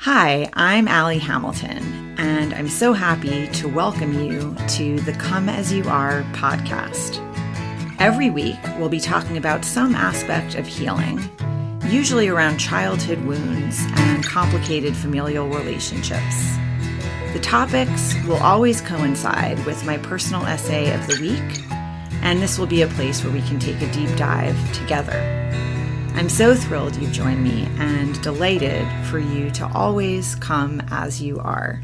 Hi, I'm Allie Hamilton, and I'm so happy to welcome you to the Come As You Are podcast. Every week, we'll be talking about some aspect of healing, usually around childhood wounds and complicated familial relationships. The topics will always coincide with my personal essay of the week, and this will be a place where we can take a deep dive together. I'm so thrilled you've joined me and delighted for you to always come as you are.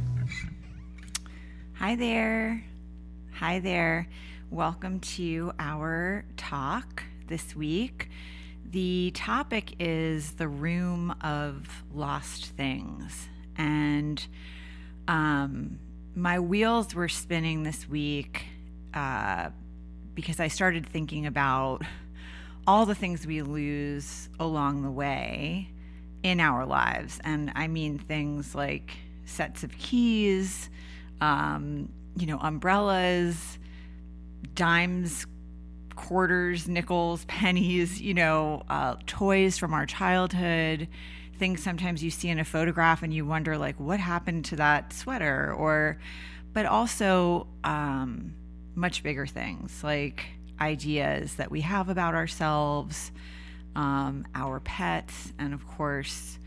Hi there. Hi there. Welcome to our talk this week. The topic is the room of lost things. And my wheels were spinning this week because I started thinking about all the things we lose along the way in our lives. And I mean things like sets of keys, umbrellas, dimes, quarters, nickels, pennies, toys from our childhood, things sometimes you see in a photograph and you wonder, like, what happened to that sweater? But also much bigger things like ideas that we have about ourselves, our pets, and of course,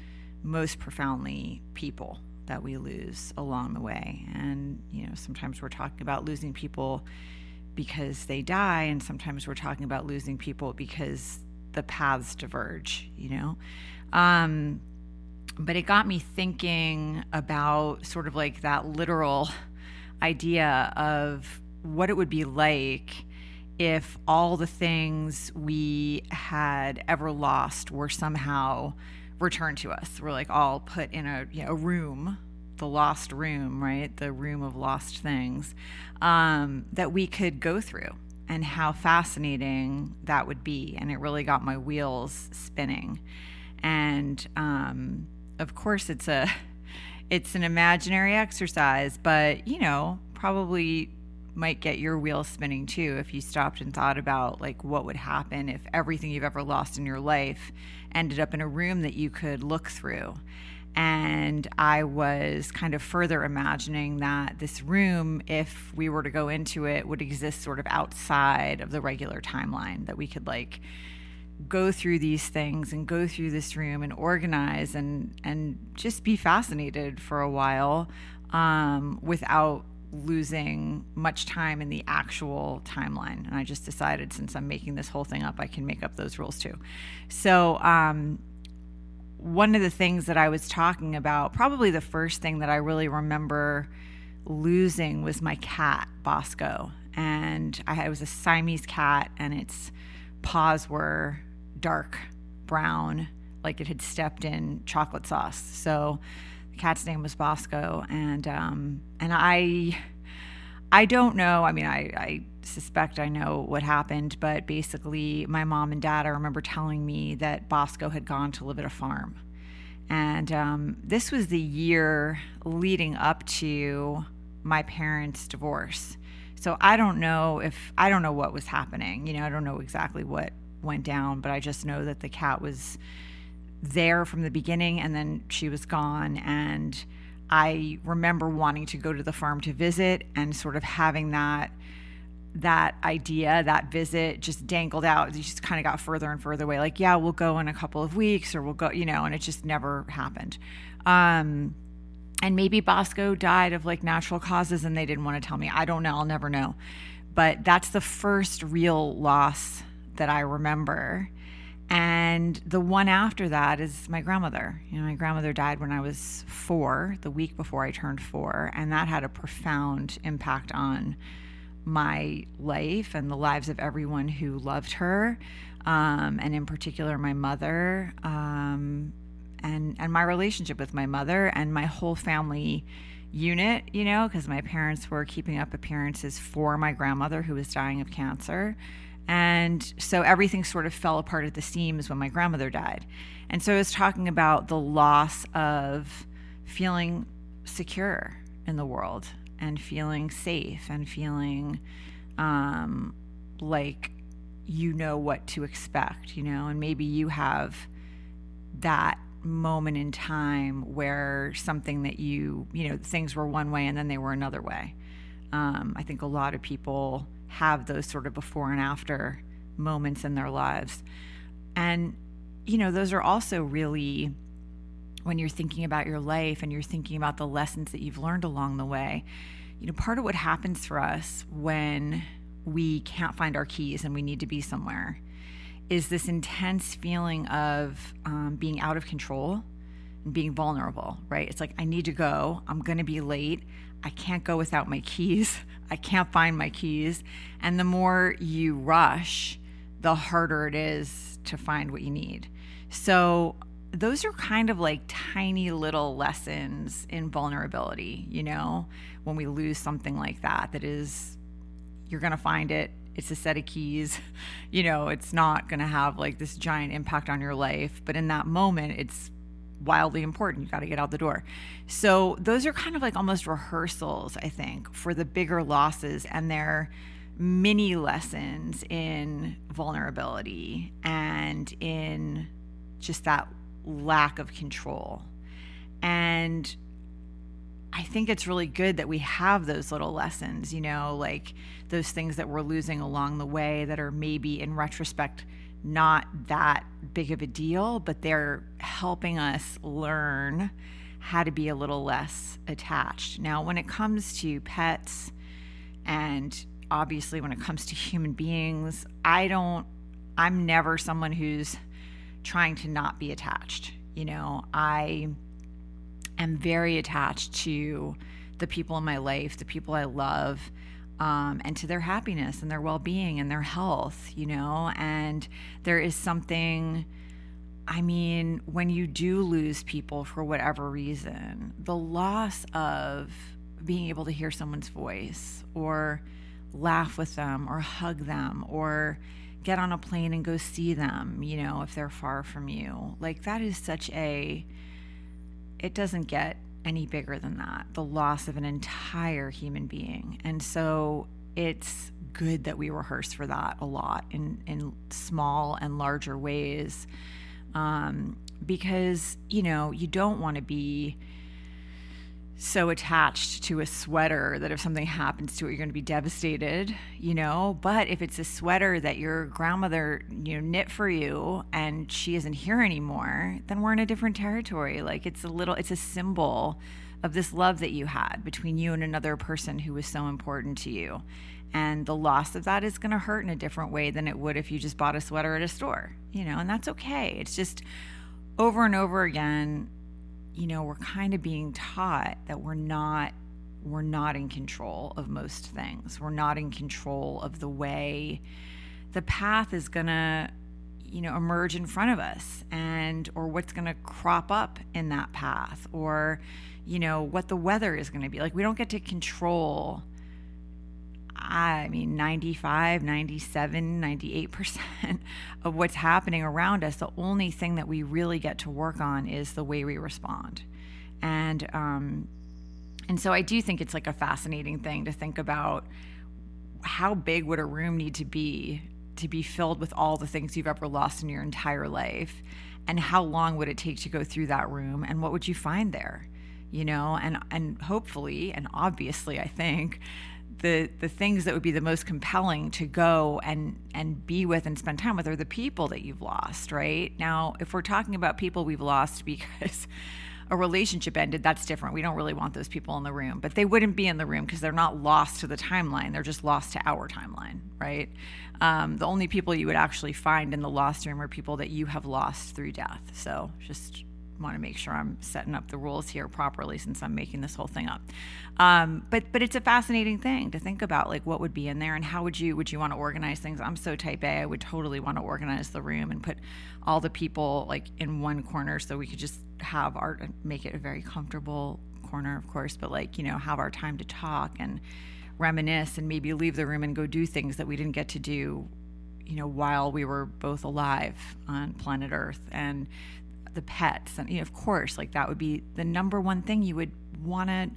most profoundly, people that we lose along the way. And, sometimes we're talking about losing people because they die, and sometimes we're talking about losing people because the paths diverge, But it got me thinking about sort of like that literal idea of what it would be like if all the things we had ever lost were somehow returned to us. We're like all put in a room, the lost room, right? The room of lost things that we could go through, and how fascinating that would be. And it really got my wheels spinning. And of course, it's an imaginary exercise, but probably might get your wheels spinning too if you stopped and thought about like what would happen if everything you've ever lost in your life ended up in a room that you could look through. And I was kind of further imagining that this room, if we were to go into it, would exist sort of outside of the regular timeline, that we could like go through these things and go through this room and organize and just be fascinated for a while without losing much time in the actual timeline. And I just decided, since I'm making this whole thing up, I can make up those rules too. So one of the things that I was talking about, probably the first thing that I really remember losing, was my cat, Bosco. And it was a Siamese cat, and its paws were dark brown, like it had stepped in chocolate sauce. So cat's name was Bosco, and I don't know. I mean, I suspect I know what happened, but basically, my mom and dad, I remember telling me that Bosco had gone to live at a farm, and this was the year leading up to my parents' divorce. So I don't know what was happening. I don't know exactly what went down, but I just know that the cat was there from the beginning, and then she was gone. And I remember wanting to go to the farm to visit, and sort of having that idea, that visit just dangled out. It just kind of got further and further away. Like, yeah, we'll go in a couple of weeks, or we'll go, and it just never happened. And maybe Bosco died of like natural causes and they didn't want to tell me. I don't know. I'll never know. But that's the first real loss that I remember. And the one after that is my grandmother. My grandmother died when I was 4, the week before I turned 4. And that had a profound impact on my life and the lives of everyone who loved her. And in particular, my mother, and my relationship with my mother and my whole family unit, because my parents were keeping up appearances for my grandmother, who was dying of cancer. And so everything sort of fell apart at the seams when my grandmother died. And so I was talking about the loss of feeling secure in the world, and feeling safe, and feeling like you know what to expect, and maybe you have that moment in time where something that things were one way and then they were another way. I think a lot of people have those sort of before and after moments in their lives. And, those are also really, when you're thinking about your life and you're thinking about the lessons that you've learned along the way, part of what happens for us when we can't find our keys and we need to be somewhere is this intense feeling of being out of control and being vulnerable, right? It's like, I need to go. I'm going to be late. I can't go without my keys. I can't find my keys. And the more you rush, the harder it is to find what you need. So those are kind of like tiny little lessons in vulnerability, when we lose something like that is, you're going to find it. It's a set of keys. It's not going to have like this giant impact on your life. But in that moment, it's wildly important. You got to get out the door. So those are kind of like almost rehearsals, I think, for the bigger losses, and they're mini lessons in vulnerability and in just that lack of control. And I think it's really good that we have those little lessons, like those things that we're losing along the way that are maybe in retrospect not that big of a deal, but they're helping us learn how to be a little less attached. Now, when it comes to pets, and obviously when it comes to human beings, I'm never someone who's trying to not be attached. I am very attached to the people in my life, the people I love, and to their happiness and their well-being and their health, and there is something, when you do lose people for whatever reason, the loss of being able to hear someone's voice or laugh with them or hug them or get on a plane and go see them, if they're far from you, like that is it doesn't get any bigger than that, the loss of an entire human being. And so it's good that we rehearse for that a lot in small and larger ways, because, you don't want to be so attached to a sweater that if something happens to it, you're going to be devastated, but if it's a sweater that your grandmother, knit for you and she isn't here anymore, then we're in a different territory. Like it's a symbol of this love that you had between you and another person who was so important to you. And the loss of that is going to hurt in a different way than it would if you just bought a sweater at a store, and that's okay. It's just over and over again, we're kind of being taught that we're not in control of most things. We're not in control of the way the path is going to, emerge in front of us, or what's going to crop up in that path, or, what the weather is going to be. Like, we don't get to control 95, 97, 98% of what's happening around us. The only thing that we really get to work on is the way we respond. And so I do think it's like a fascinating thing to think about, how big would a room need to be filled with all the things you've ever lost in your entire life? And how long would it take to go through that room? And what would you find there? And hopefully, and obviously, I think the things that would be the most compelling to go and be with and spend time with are the people that you've lost, right? Now, if we're talking about people we've lost because a relationship ended, that's different. We don't really want those people in the room, but they wouldn't be in the room because they're not lost to the timeline. They're just lost to our timeline, right? The only people you would actually find in the lost room are people that you have lost through death. So just want to make sure I'm setting up the rules here properly, since I'm making this whole thing up. But it's a fascinating thing to think about, like what would be in there, and how would you want to organize things? I'm so type A, I would totally want to organize the room and put all the people like in one corner, so we could just have art and make it a very comfortable corner, of course, but like, have our time to talk and reminisce, and maybe leave the room and go do things that we didn't get to do, while we were both alive on planet Earth. And the pets, and of course, like that would be the number one thing you would want to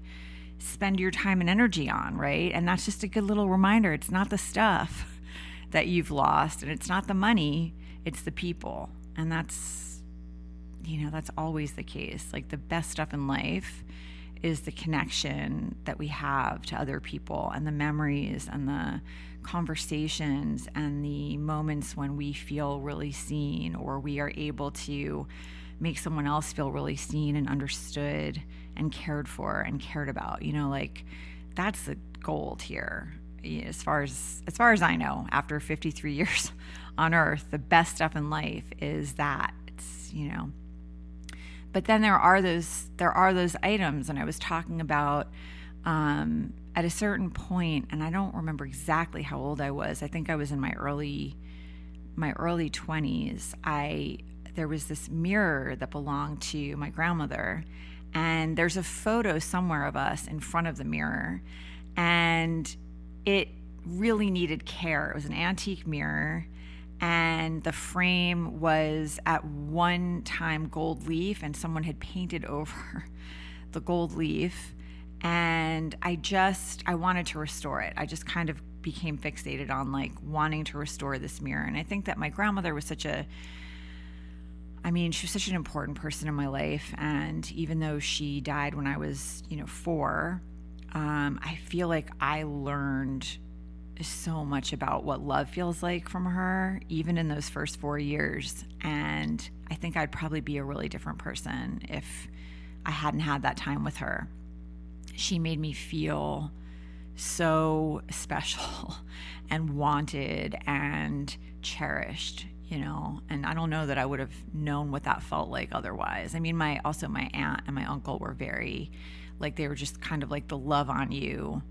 spend your time and energy on, right? And that's just a good little reminder. It's not the stuff that you've lost, and it's not the money, it's the people. And that's that's always the case. Like the best stuff in life is the connection that we have to other people, and the memories and the conversations and the moments when we feel really seen, or we are able to make someone else feel really seen and understood and cared for and cared about. Like that's the gold here. As far as I know, after 53 years on earth, the best stuff in life is that. But then there are those items, and I was talking about at a certain point, and I don't remember exactly how old I was. I think I was in my early 20s. There was this mirror that belonged to my grandmother, and there's a photo somewhere of us in front of the mirror, and it really needed care. It was an antique mirror, and the frame was at one time gold leaf, and someone had painted over the gold leaf, and I wanted to restore it. I just kind of became fixated on like wanting to restore this mirror. And I think that my grandmother was she was such an important person in my life. And even though she died when I was, 4, I feel like I learned so much about what love feels like from her, even in those first 4 years. And I think I'd probably be a really different person if I hadn't had that time with her. She made me feel so special and wanted and cherished, and I don't know that I would have known what that felt like otherwise. I mean, my aunt and my uncle were very, like, they were just kind of like the love on you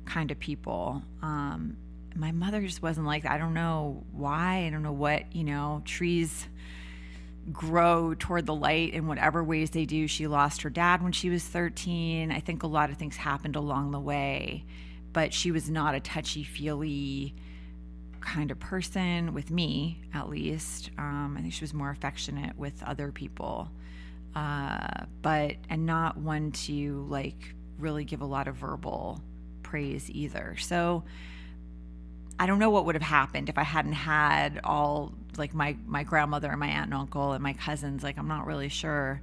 kind of people. My mother just wasn't like that. I don't know why. I don't know what, trees grow toward the light in whatever ways they do. She lost her dad when she was 13. I think a lot of things happened along the way, but she was not a touchy-feely kind of person with me, at least. I think she was more affectionate with other people, and not one to like really give a lot of verbal praise either. So I don't know what would have happened if I hadn't had all like my grandmother and my aunt and uncle and my cousins. Like, I'm not really sure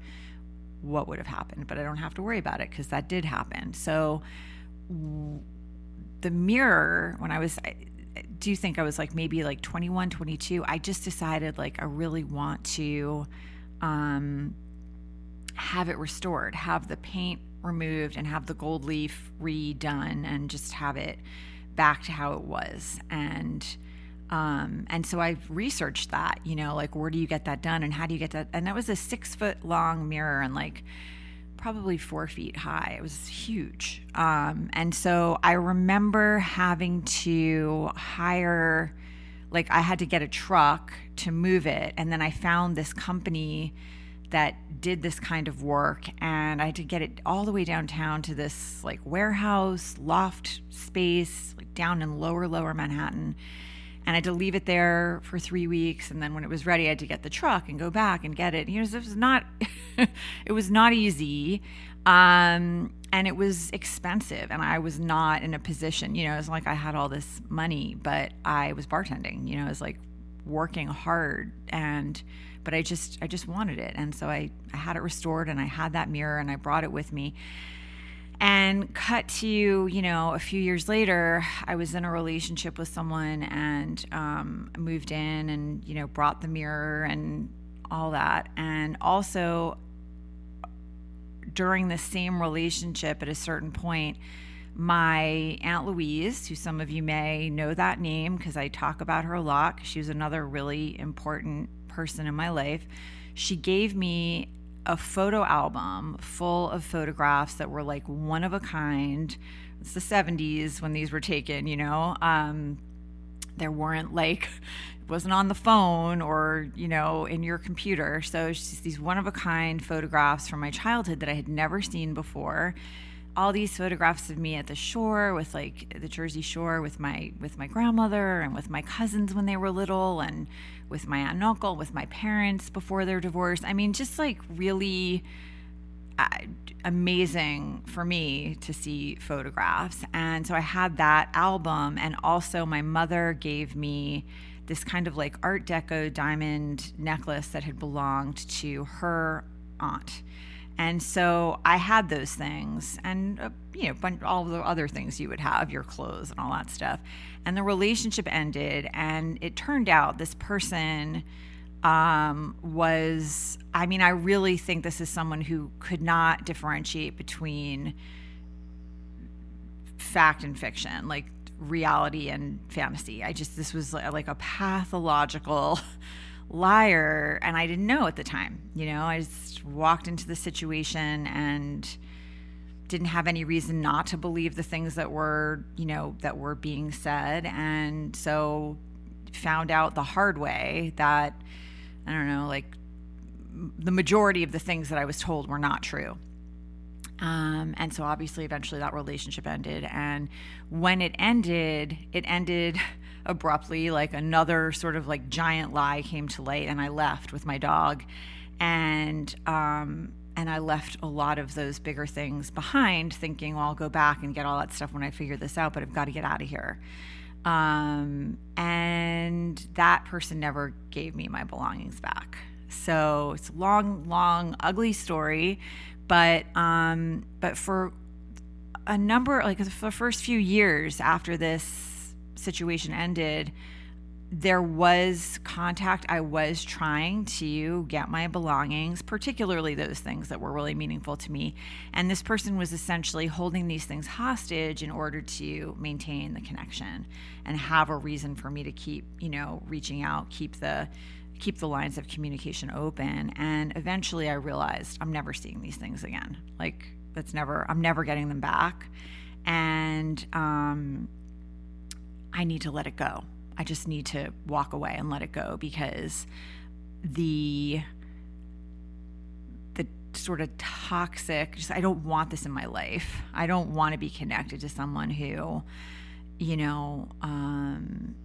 what would have happened, but I don't have to worry about it because that did happen. So the mirror, when I do think I was like maybe like 21, 22, I just decided like I really want to have it restored, have the paint removed and have the gold leaf redone and just have it back to how it was. And so I researched that, like where do you get that done and how do you get that? And that was a 6-foot long mirror and like probably 4 feet high. It was huge. And so I remember having to hire, like I had to get a truck to move it. And then I found this company that did this kind of work, and I had to get it all the way downtown to this like warehouse loft space, like down in lower Manhattan. And I had to leave it there for 3 weeks. And then when it was ready, I had to get the truck and go back and get it. It was not, it was not easy. And it was expensive. And I was not in a position, it was like I had all this money, but I was bartending, I was like working hard but I just wanted it. And so I had it restored, and I had that mirror, and I brought it with me. And cut to, a few years later, I was in a relationship with someone, and moved in and, brought the mirror and all that. And also during the same relationship at a certain point, my Aunt Louise, who some of you may know that name because I talk about her a lot, 'cause she was another really important person in my life, she gave me a photo album full of photographs that were like one of a kind. It's the 70s when these were taken, there weren't like, it wasn't on the phone or, in your computer. So it's just these one of a kind photographs from my childhood that I had never seen before. All these photographs of me at the shore with like the Jersey Shore with my grandmother and with my cousins when they were little, and with my aunt and uncle, with my parents before their divorce. I mean, just like really amazing for me to see photographs. And so I had that album, and also my mother gave me this kind of like Art Deco diamond necklace that had belonged to her aunt. And so I had those things and, all the other things you would have, your clothes and all that stuff. And the relationship ended, and it turned out this person I really think this is someone who could not differentiate between fact and fiction, like reality and fantasy. This was like a pathological liar, and I didn't know at the time. I just walked into the situation and didn't have any reason not to believe the things that were being said, and so found out the hard way that, I don't know, like the majority of the things that I was told were not true. And so obviously eventually that relationship ended. And when it ended abruptly, like another sort of like giant lie came to light, and I left with my dog. And I left a lot of those bigger things behind, thinking, well, I'll go back and get all that stuff when I figure this out, but I've got to get out of here. And that person never gave me my belongings back. So it's a long, ugly story, but for a number, like the first few years after this situation ended, there was contact. I was trying to get my belongings, particularly those things that were really meaningful to me. And this person was essentially holding these things hostage in order to maintain the connection and have a reason for me to keep, reaching out, keep the lines of communication open. And eventually I realized I'm never seeing these things again. Like I'm never getting them back. And I need to let it go. I just need to walk away and let it go, because the sort of toxic, I don't want this in my life. I don't want to be connected to someone who,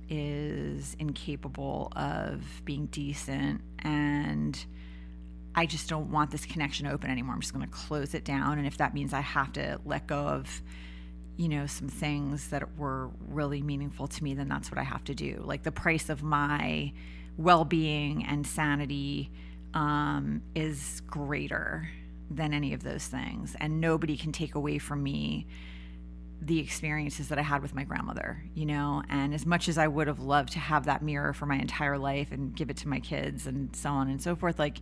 is incapable of being decent, and I just don't want this connection open anymore. I'm just going to close it down. And if that means I have to let go of some things that were really meaningful to me, then that's what I have to do. Like the price of my well-being and sanity is greater than any of those things. And nobody can take away from me the experiences that I had with my grandmother, and as much as I would have loved to have that mirror for my entire life and give it to my kids and so on and so forth, like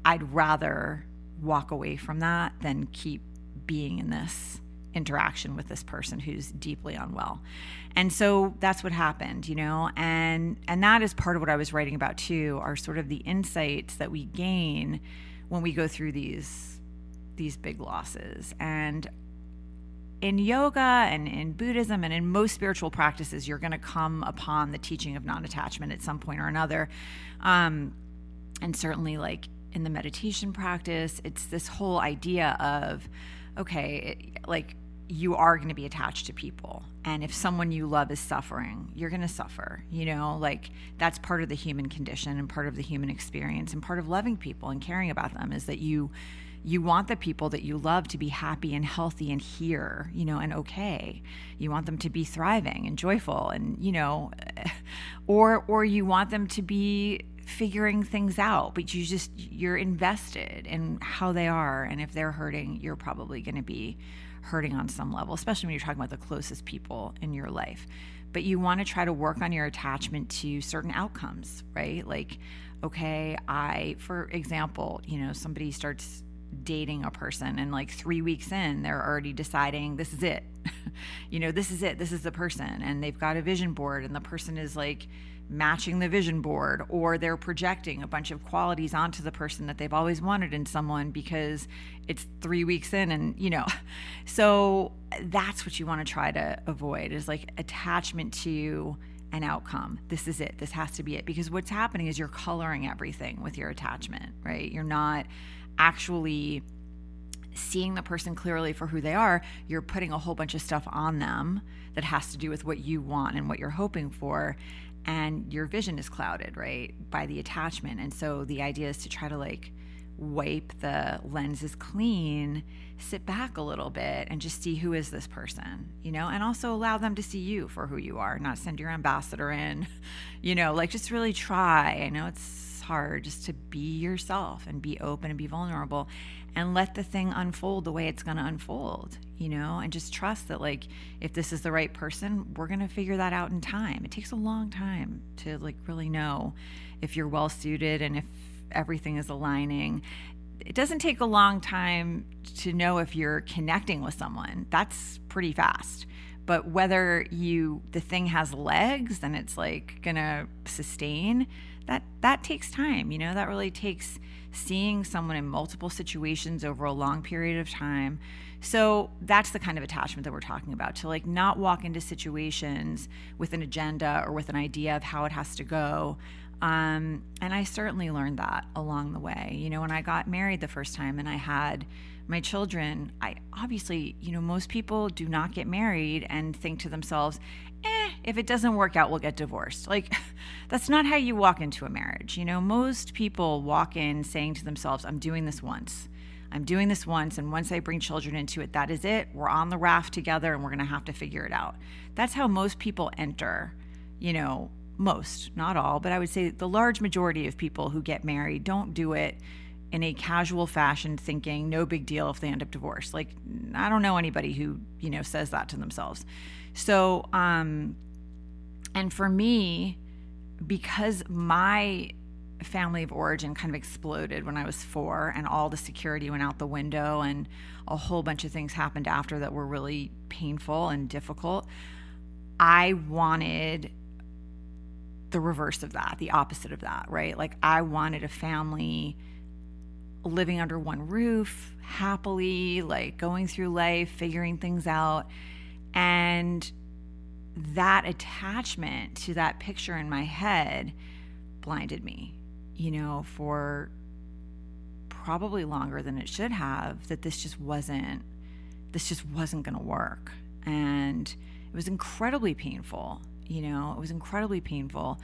I'd rather walk away from that than keep being in this interaction with this person who's deeply unwell. And so that's what happened, and that is part of what I was writing about too, are sort of the insights that we gain when we go through these big losses. And in yoga and in Buddhism and in most spiritual practices, you're going to come upon the teaching of non-attachment at some point or another. And certainly like in the meditation practice, it's this whole idea of, okay, like you are going to be attached to people. And if someone you love is suffering, you're going to suffer, like that's part of the human condition and part of the human experience, and part of loving people and caring about them is that you want the people that you love to be happy and healthy and here, and okay. You want them to be thriving and joyful and, or you want them to be figuring things out, but you're invested in how they are. And if they're hurting, you're probably going to be hurting on some level, especially when you're talking about the closest people in your life. But you want to try to work on your attachment to certain outcomes, right? Like, okay, for example, somebody starts dating a person and like 3 weeks in, they're already deciding this is it. This is it. This is the person. And they've got a vision board, and the person is like matching the vision board, or they're projecting a bunch of qualities onto the person that they've always wanted in someone because it's 3 weeks in. And, so that's what you want to try to avoid, is like attachment to an outcome. This is it. This has to be it. Because what's happening is you're coloring everything with your attachment, right? You're not actually seeing the person clearly for who they are. You're putting a whole bunch of stuff on them that has to do with what you want and what you're hoping for. And your vision is clouded, right, by the attachment. And so the idea is to try to like wipe the lenses clean, sit back a little bit and just see, who is this person, and also allow them to see you for who you are, not send your ambassador in, like just really try. I know it's hard, just to be yourself and be open and be vulnerable and let the thing unfold the way it's going to unfold, and just trust that, like, if this is the right person, we're going to figure that out in time. It takes a long time to, like, really know if you're well suited and if everything is aligning. It doesn't take a long time to know if you're connecting with someone. That's pretty fast. But whether the thing has legs and it's like gonna sustain, that takes time. That really takes seeing someone in multiple situations over a long period of time. So that's the kind of attachment that we're talking about, to like not walk into situations with an agenda or with an idea of how it has to go. And I certainly learned that along the way. When I got married the first time and I had my children, I obviously, most people do not get married and think to themselves, if it doesn't work out, we'll get divorced. Like, that's not how you walk into a marriage. Most people walk in saying to themselves, I'm doing this once. I'm doing this once, and once I bring children into it, that is it. We're on the raft together, and we're going to have to figure it out. That's how most people enter, most, not all, but I would say the large majority of people who get married don't do it in a casual fashion thinking no big deal if they end up divorced. Like, I don't know anybody who, says that to themselves. So, and for me, because my family of origin kind of exploded when I was 4 and all the security went out the window and a whole bunch of things happened after that were really painful and difficult, I wanted the reverse of that, the opposite of that, right? Like, I wanted a family living under one roof, happily, like going through life, figuring things out. And that attachment to that picture in my head blinded me, for probably longer than it should have, that this just wasn't going to work. And it was incredibly painful. It was incredibly painful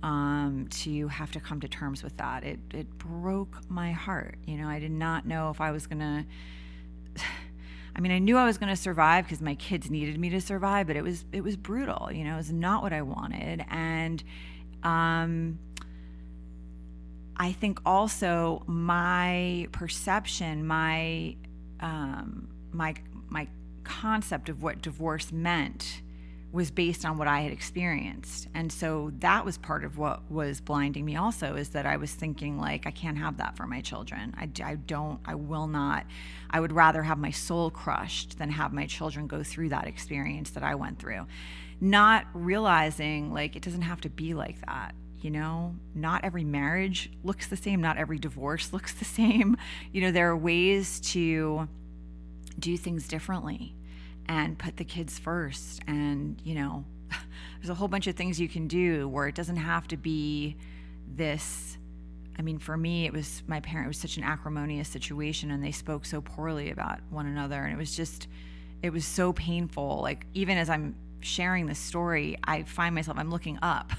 to have to come to terms with that. It broke my heart. I did not know if I was going to, I knew I was going to survive because my kids needed me to survive, but it was brutal. It was not what I wanted. And I think also my perception, my concept of what divorce meant was based on what I had experienced. And so that was part of what was blinding me also, is that I was thinking, like, I can't have that for my children. I will not. I would rather have my soul crushed than have my children go through that experience that I went through. Not realizing, like, it doesn't have to be like that. Not every marriage looks the same. Not every divorce looks the same. There are ways to do things differently and put the kids first. And, there's a whole bunch of things you can do where it doesn't have to be this. For me, it was such an acrimonious situation, and they spoke so poorly about one another. And it was so painful. Like, even as I'm sharing this story, I find myself, I'm looking up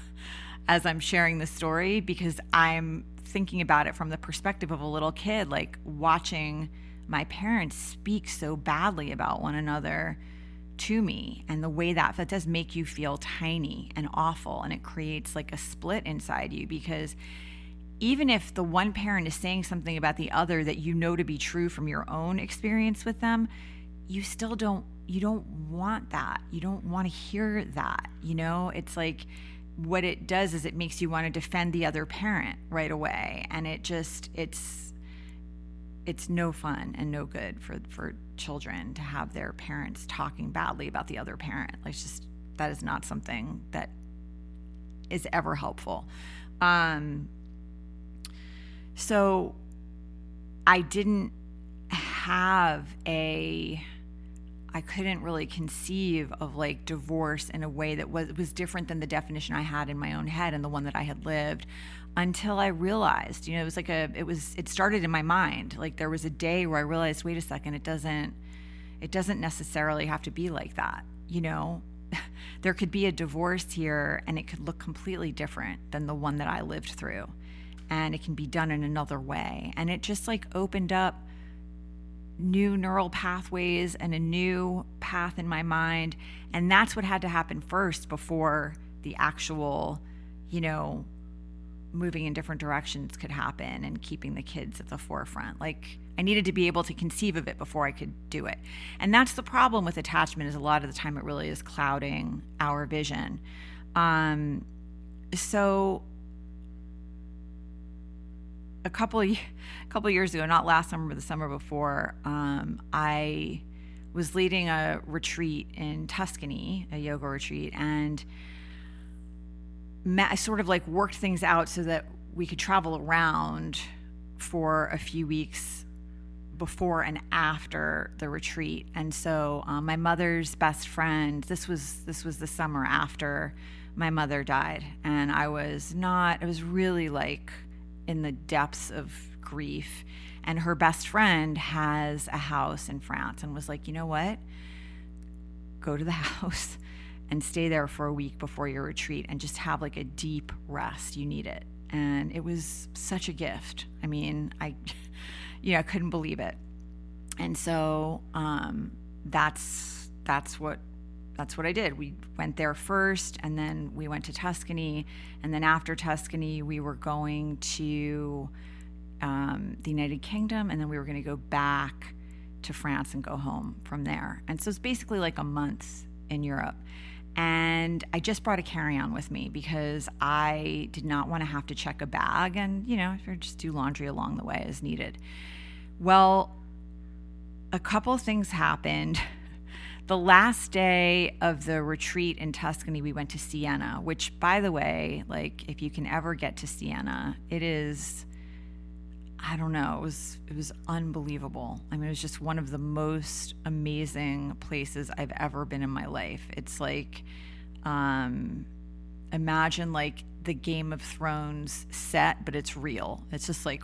as I'm sharing the story, because I'm thinking about it from the perspective of a little kid, like watching my parents speak so badly about one another to me, and the way that does make you feel tiny and awful, and it creates like a split inside you, because even if the one parent is saying something about the other that to be true from your own experience with them, you don't want that. You don't want to hear that. It's like, what it does is it makes you want to defend the other parent right away. And it's no fun and no good for children to have their parents talking badly about the other parent. Like, that is not something that is ever helpful. So I didn't have I couldn't really conceive of like divorce in a way that was different than the definition I had in my own head and the one that I had lived, until I realized, it started in my mind. Like, there was a day where I realized, wait a second, it doesn't necessarily have to be like that. There could be a divorce here and it could look completely different than the one that I lived through. and it can be done in another way. And it just like opened up new neural pathways and a new path in my mind. And that's what had to happen first before the actual, moving in different directions could happen and keeping the kids at the forefront. Like, I needed to be able to conceive of it before I could do it. And that's the problem with attachment, is a lot of the time it really is clouding our vision. So a couple of years ago, not last summer, but the summer before, I was leading a retreat in Tuscany, a yoga retreat, and I sort of like worked things out so that we could travel around for a few weeks before and after the retreat. And so my mother's best friend, this was the summer after my mother died, and I was really like in the depths of grief. And her best friend has a house in France and was like, you know what? Go to the house and stay there for a week before your retreat and just have like a deep rest. You need it. And it was such a gift. I mean, I couldn't believe it. And so that's what I did. We went there first, and then we went to Tuscany, and then after Tuscany, we were going to the United Kingdom, and then we were going to go back to France and go home from there. And so it's basically like a month in Europe. And I just brought a carry-on with me because I did not want to have to check a bag and, just do laundry along the way as needed. Well, a couple of things happened. The last day of the retreat in Tuscany, we went to Siena, which, by the way, like, if you can ever get to Siena, it is, I don't know, it was unbelievable. I mean, it was just one of the most amazing places I've ever been in my life. It's like, imagine like the Game of Thrones set, but it's real. It's just like,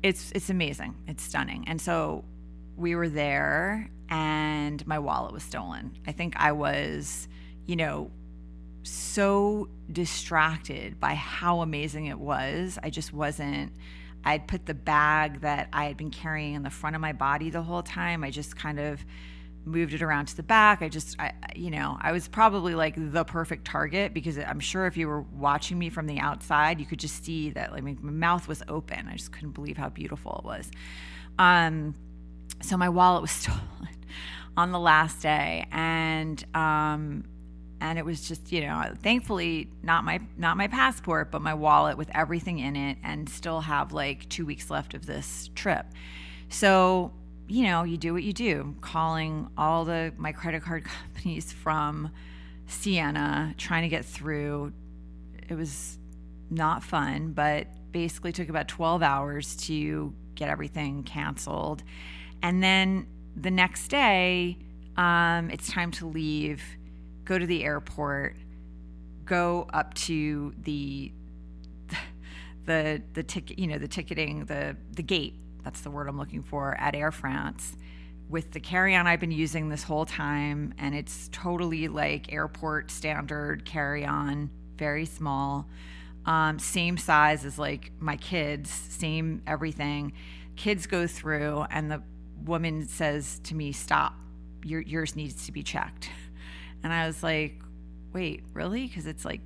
it's amazing. It's stunning. And so we were there, and my wallet was stolen. I think I was, so distracted by how amazing it was. I'd put the bag that I had been carrying in the front of my body the whole time. I just kind of moved it around to the back. I was probably like the perfect target, because I'm sure if you were watching me from the outside, you could just see that, my mouth was open. I just couldn't believe how beautiful it was. So my wallet was stolen on the last day, and it was just, thankfully not my passport, but my wallet with everything in it, and still have like 2 weeks left of this trip. So, you do what you do, calling all my credit card companies from Siena, trying to get through. It was not fun, but basically took about 12 hours to get everything canceled. And then the next day, it's time to leave, go to the airport, go up to the ticket, the ticketing, the gate, that's the word I'm looking for, at Air France, with the carry-on I've been using this whole time. And it's totally like airport standard carry-on, very small, same size as like my kids, same everything. Kids go through, and the woman says to me, "Stop, yours needs to be checked." And I was like, wait, really? Because it's a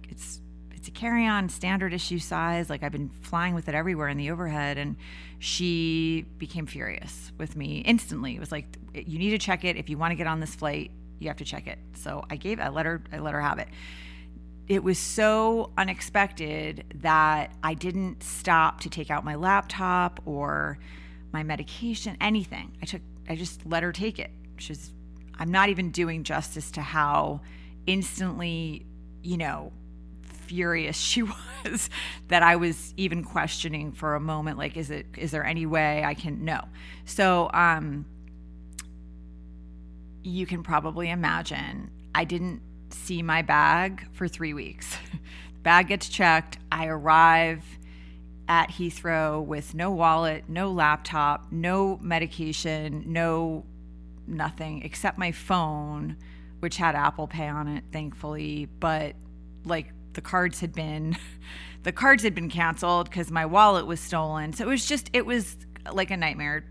carry-on, standard issue size. Like, I've been flying with it everywhere in the overhead. And she became furious with me instantly. It was like, you need to check it. If you want to get on this flight, you have to check it. So I let her have it. It was so unexpected that I didn't stop to take out my laptop or my medication, anything. I just let her take it. I'm not even doing justice to how instantly, furious she was that I was even questioning for a moment, like, is there any way I can? No. So, you can probably imagine, I didn't see my bag for 3 weeks. Bag gets checked. I arrive at Heathrow with no wallet, no laptop, no medication, no nothing except my phone, which had Apple Pay on it, thankfully. But like, the cards had been the cards had been canceled because my wallet was stolen. So it was like a nightmare,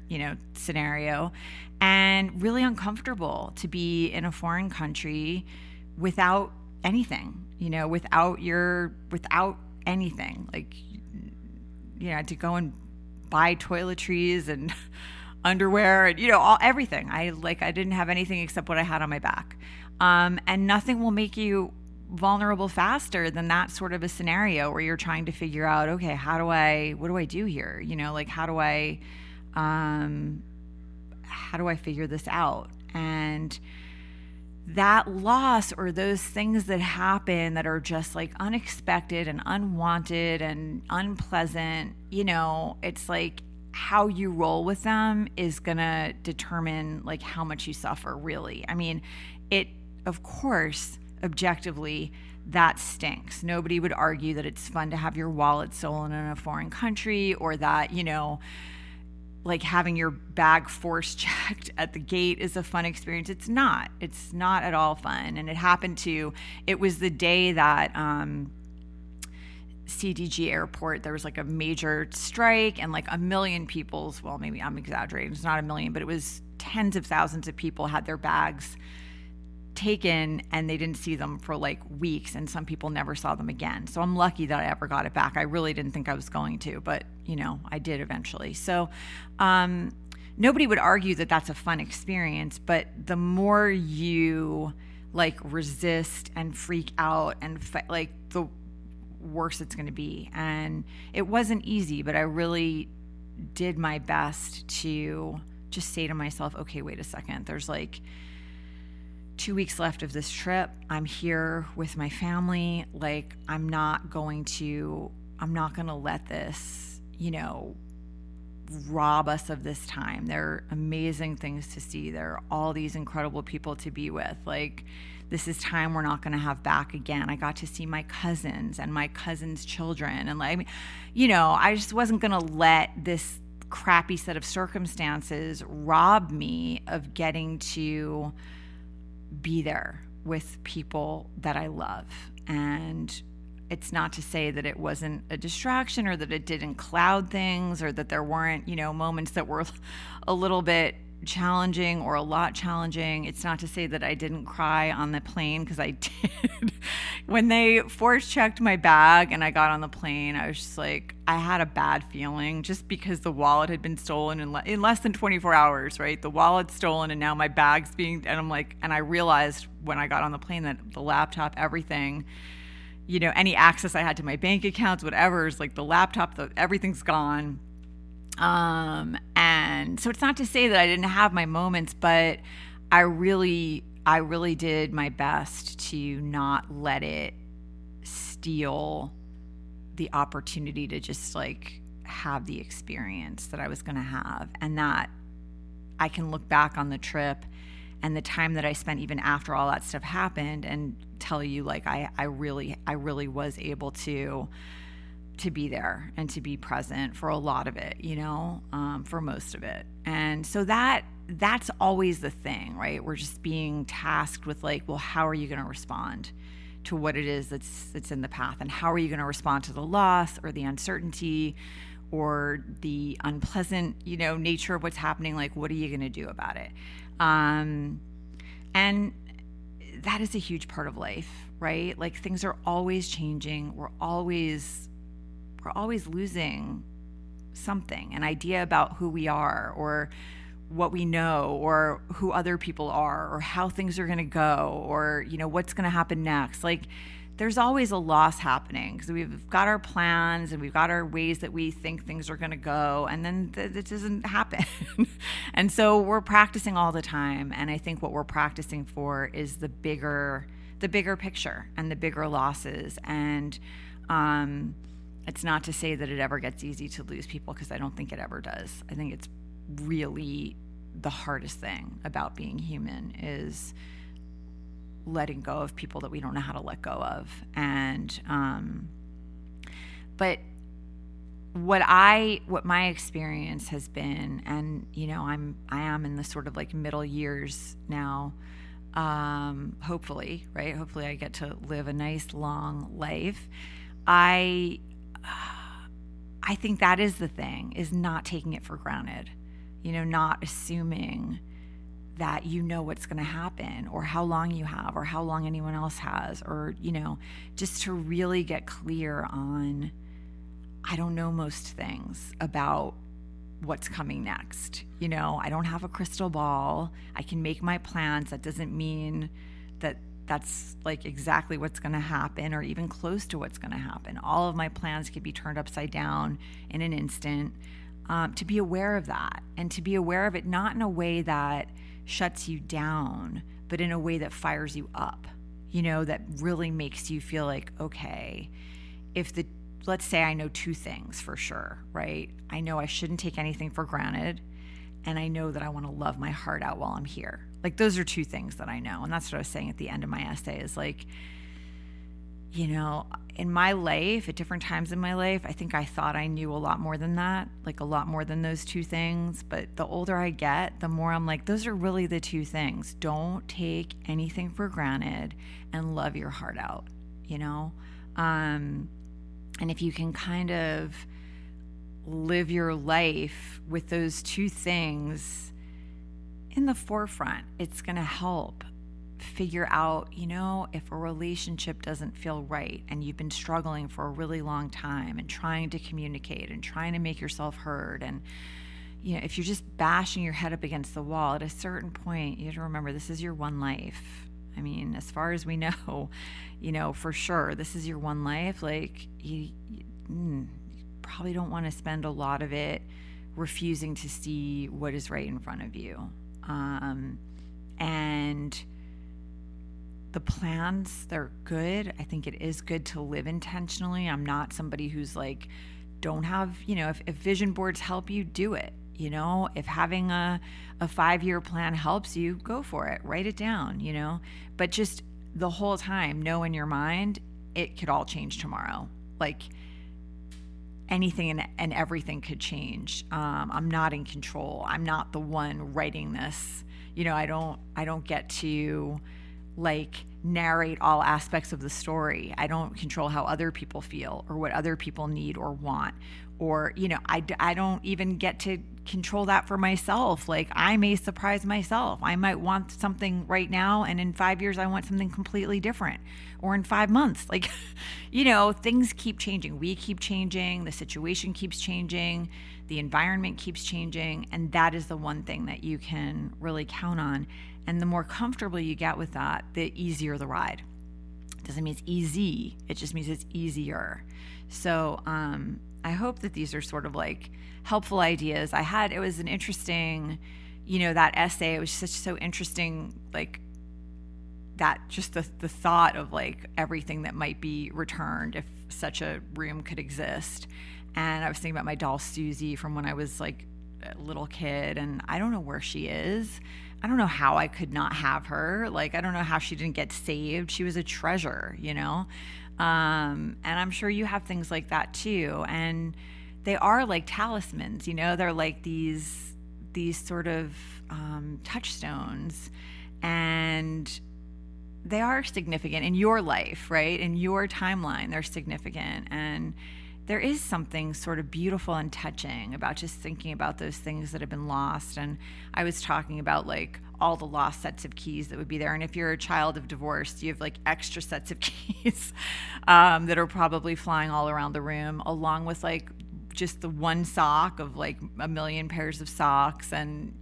scenario, and really uncomfortable to be in a foreign country without anything, without anything. Like, to go and buy toiletries and underwear and, everything. I didn't have anything except what I had on my back. And nothing will make you vulnerable faster than that sort of a scenario where you're trying to figure out, okay, what do I do here? How do I figure this out? And that loss, or those things that happen that are just like unexpected and unwanted and unpleasant, it's like how you roll with them is gonna determine like how much you suffer, really. I mean, of course, objectively, that stinks. Nobody would argue that it's fun to have your wallet stolen in a foreign country, or that, like having your bag force checked at the gate is a fun experience. It's not at all fun. And it was the day that CDG airport, there was like a major strike, and like a million people's, well, maybe I'm exaggerating, it's not a million, but it was tens of thousands of people had their bags taken, and they didn't see them for like weeks, and some people never saw them again. So I'm lucky that I ever got it back. I really didn't think I was going to, but I did eventually. So nobody would argue that that's a fun experience, but the more you like resist and freak out and like the worse it's going to be. And it wasn't easy, but I really did my best to just say to myself, okay, wait a second, there's like 2 weeks left of this trip. I'm here with my family. Like, I'm not going to let this, rob us of this time. There are amazing things to see. There are all these incredible people to be with. Like, this is time we're not going to have back again. I got to see my cousins and my cousins' children. And like, I just wasn't going to let this crappy set of circumstances rob me of getting to be there with people that I love. And it's not to say that it wasn't a distraction, or that it didn't cloud things, or that there weren't, moments that were a little bit challenging or a lot challenging. It's not to say that I didn't cry on the plane, because I did. When they force checked my bag and I got on the plane, I was just like, I had a bad feeling, just because the wallet had been stolen in less than 24 hours, right? The wallet's stolen, and now my bag's and I'm like, and I realized when I got on the plane that the laptop, everything, any access I had to my bank accounts, whatever, is like the laptop, everything's gone. And so it's not to say that I didn't have my moments, but I really did my best to not let it steal the opportunity to just like have the experience that I was going to have. And that I can look back on the trip and the time that I spent even after all that stuff happened and tell you, like, I really was able to be there and to be present for a lot of it, for most of it. And so that's always the thing, right? We're just being tasked with like, well, how are you going to respond to what it is that's in the path? And how are you going to respond to the loss or the uncertainty or the unpleasant, nature of what's happening? Like, what are you going to do about it? And that is a huge part of life, right? Like, things are always changing. We're always losing something, an idea about who we are, or what we know, or who other people are, or how things are going to go, or, what's going to happen next. Like, there's always a loss happening, because we've got our plans and we've got our ways that we think things are going to go, and then it doesn't happen. And so we're practicing all the time. And I think what we're practicing for is the bigger picture and the bigger losses. And it's not to say that it ever gets easy to lose people, because I don't think it ever does. I think it's really the hardest thing about being human is letting go of people that we don't know how to let go of. And but what my experience has been, and I am in the sort of like middle years now, hopefully, right? Hopefully I get to live a nice long life. I I think that is the thing, is not taking it for granted, not assuming that you know what's going to happen or how long you have or how long anyone else has, or, just to really get clear on, I don't know most things about what's coming next. I don't have a crystal ball. I can make my plans. That doesn't mean that that's like exactly what's going to happen or even close to what's going to happen. All of my plans could be turned upside down in an instant. To be aware of that, and to be aware of it not in a way that shuts you down, but in a way that fires you up, that really makes you feel like, okay, let's say I know two things for sure, right? I know I shouldn't take anything for granted, and I know that I want to love my heart out while I'm here. Like, those are two things that I know. And that's what I was saying at the end of my essay, is like, in my life, at different times in my life, I think I thought I knew a lot more than that, like a lot more than those two things. But the older I get, the more I'm like, those are really the two things. Don't take anything for granted and love your heart out, and if you can kind of live your life with those two things in the forefront, it's going to help figure out, if a relationship doesn't feel right and you've been struggling for a really long time and trying to communicate and trying to make yourself heard. And, if you're just bashing your head up against the wall, at a certain point, you have to remember, this is your one life. I mean, as far as we know, for sure, this is your one life. Like, you probably don't want to spend a lot of it refusing to see what is right in front of you. And the plans, they're good. I think it is good to live intentionally. I'm not somebody who's like, don't have, if vision boards help you, do it. If having a 5-year plan helps you, go for it. Write it down, but just the whole time, know in your mind, it could all change tomorrow. Like, anything and everything could change. I'm not in control. I'm not the one writing this. I don't get to like narrate all aspects of the story. I don't control how other people feel or what other people need or want, or, I don't even get to control that for myself. Like, I may surprise myself. I might want something right now, and in 5 years I want something completely different, or in 5 months. Like, things keep changing. We keep changing. The situation keeps changing. The environment keeps changing. And that is the one thing that you can really count on. And the more comfortable you get with that, the easier the ride. It doesn't mean it's easy. It just means it's easier. So I hope that these are sort of like helpful ideas. It was an interesting, that essay, it was so interesting, like that, just the thought of like everything that might be returned if such a room could exist. And I was thinking about my doll Susie from when I was like a little kid, and I don't know where she is. I don't know how I could not have her. Like, I don't know how she didn't get saved. She was a treasure, and I'm sure you have things like that too. And they are like talismans, they're like these sort of touchstones, and they are significant in your life, right? In your timeline, they're significant. And there is something sort of beautiful and touching about just thinking about those things that have been lost. And I was talking about like all the lost sets of keys that would be there. And if you're a child of divorce, you have like extra sets of keys that are probably flying all around the room, along with like just the one sock of like a million pairs of socks, and,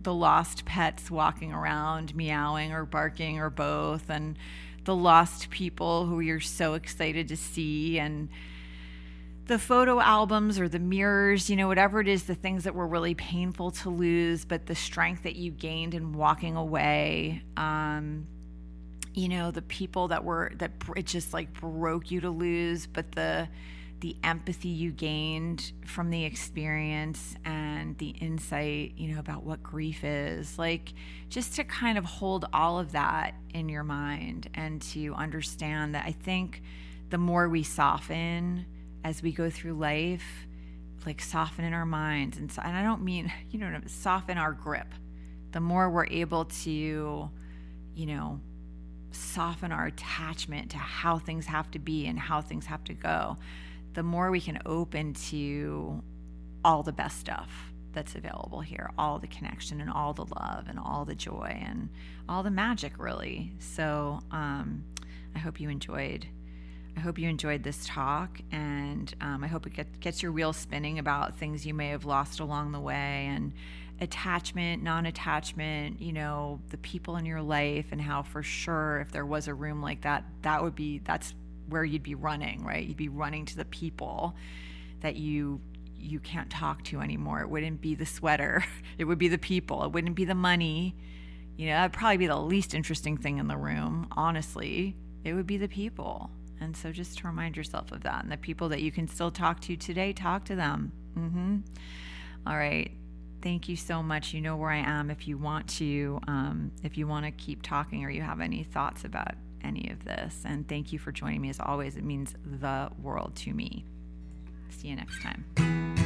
the lost pets walking around meowing or barking or both, and the lost people who you're so excited to see, and the photo albums or the mirrors, whatever it is, the things that were really painful to lose, but the strength that you gained in walking away, the people that it just like broke you to lose, but the empathy you gained from the experience and the insight, about what grief is, like, just to kind of hold all of that in your mind, and to understand that I think the more we soften as we go through life, like soften in our minds, and I don't mean, soften our grip. The more we're able to, soften our attachment to how things have to be and how things have to go, the more we can open to all the best stuff that's available here, all the connection and all the love and all the joy and all the magic, really. So I hope you enjoyed this talk, and I hope it gets your wheels spinning about things you may have lost along the way, and attachment, non-attachment, the people in your life, and how for sure if there was a room like that, that's where you'd be running, right? You'd be running to the people that you can't talk to anymore. It wouldn't be the sweater. It would be the people. It wouldn't be the money. That'd probably be the least interesting thing in the room, honestly. It would be the people. And so just to remind yourself of that, and the people that you can still talk to today, talk to them. All right. Thank you so much. You know where I am if you want to keep talking or you have any thoughts about any of this. And thank you for joining me as always. It means the world to me. See you next time.